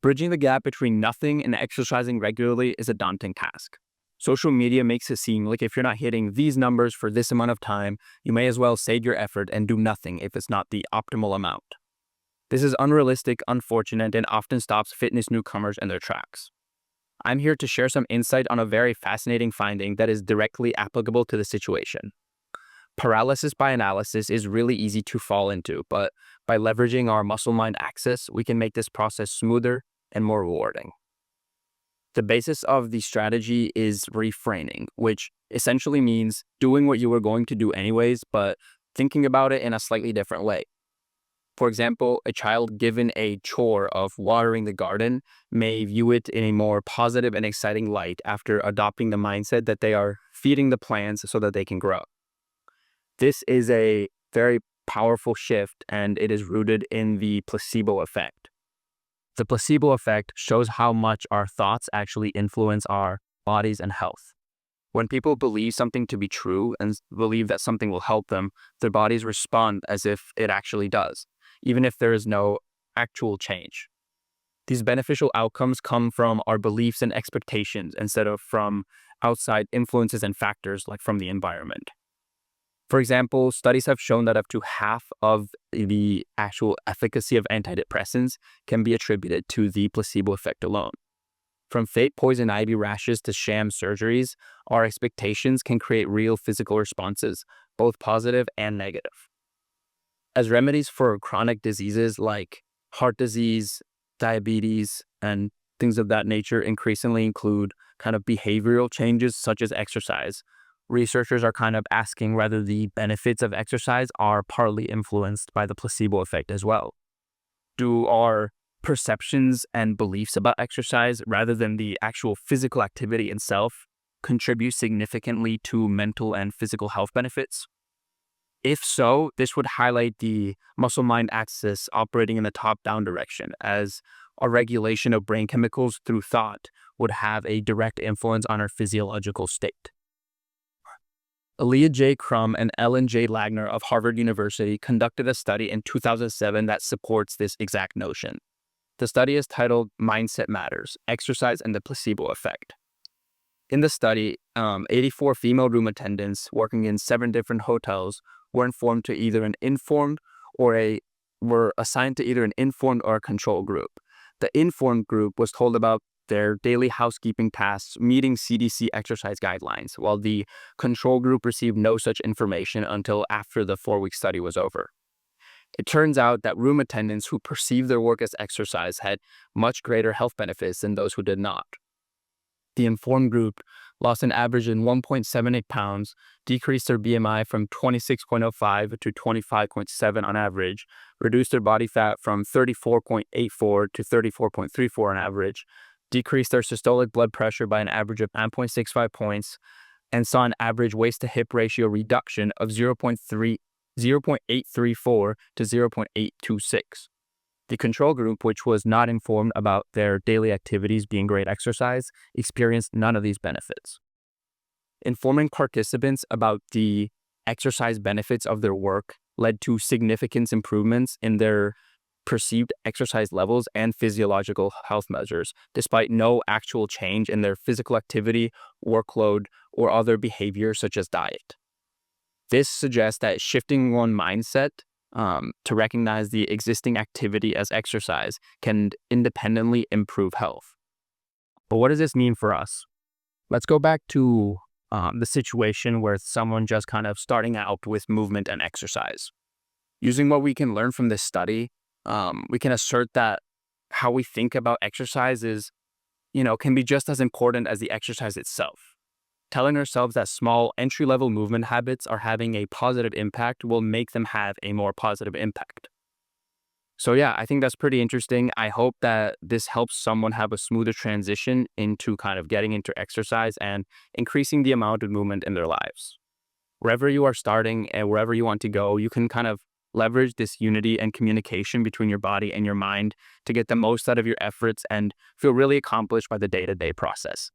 Bridging the gap between nothing and exercising regularly is a daunting task. Social media makes it seem like if you're not hitting these numbers for this amount of time, you may as well save your effort and do nothing if it's not the optimal amount. This is unrealistic, unfortunate, and often stops fitness newcomers in their tracks. I'm here to share some insight on a very fascinating finding that is directly applicable to the situation. Paralysis by analysis is really easy to fall into, but by leveraging our muscle-mind axis, we can make this process smoother and more rewarding. The basis of the strategy is reframing, which essentially means doing what you were going to do anyways, but thinking about it in a slightly different way. For example, a child given a chore of watering the garden may view it in a more positive and exciting light after adopting the mindset that they are feeding the plants so that they can grow. This is a very powerful shift, and it is rooted in the placebo effect. The placebo effect shows how much our thoughts actually influence our bodies and health. When people believe something to be true and believe that something will help them, their bodies respond as if it actually does, even if there is no actual change. These beneficial outcomes come from our beliefs and expectations instead of from outside influences and factors like from the environment. For example, studies have shown that up to half of the actual efficacy of antidepressants can be attributed to the placebo effect alone. From fake poison ivy rashes to sham surgeries, our expectations can create real physical responses, both positive and negative. As remedies for chronic diseases like heart disease, diabetes, and things of that nature increasingly include kind of behavioral changes such as exercise. Researchers are kind of asking whether the benefits of exercise are partly influenced by the placebo effect as well. Do our perceptions and beliefs about exercise, rather than the actual physical activity itself, contribute significantly to mental and physical health benefits? If so, this would highlight the muscle-mind axis operating in the top-down direction, as a regulation of brain chemicals through thought would have a direct influence on our physiological state. Aleah J. Crum and Ellen J. Lagner of Harvard University conducted a study in 2007 that supports this exact notion. The study is titled Mindset Matters: Exercise and the Placebo Effect. In the study, 84 female room attendants working in 7 different hotels were informed to either an informed or were assigned to either an informed or a control group. The informed group was told about their daily housekeeping tasks meeting CDC exercise guidelines, while the control group received no such information until after the 4-week study was over. It turns out that room attendants who perceived their work as exercise had much greater health benefits than those who did not. The informed group lost an average in 1.78 pounds, decreased their BMI from 26.05 to 25.7 on average, reduced their body fat from 34.84 to 34.34 on average, decreased their systolic blood pressure by an average of 9.65 points, and saw an average waist-to-hip ratio reduction of 0.834 to 0.826. The control group, which was not informed about their daily activities being great exercise, experienced none of these benefits. Informing participants about the exercise benefits of their work led to significant improvements in their perceived exercise levels and physiological health measures, despite no actual change in their physical activity, workload, or other behaviors such as diet. This suggests that shifting one mindset to recognize the existing activity as exercise can independently improve health. But what does this mean for us? Let's go back to the situation where someone just kind of starting out with movement and exercise. Using what we can learn from this study, we can assert that how we think about exercise is, can be just as important as the exercise itself. Telling ourselves that small entry-level movement habits are having a positive impact will make them have a more positive impact. So yeah, I think that's pretty interesting. I hope that this helps someone have a smoother transition into kind of getting into exercise and increasing the amount of movement in their lives. Wherever you are starting and wherever you want to go, you can kind of leverage this unity and communication between your body and your mind to get the most out of your efforts and feel really accomplished by the day-to-day process.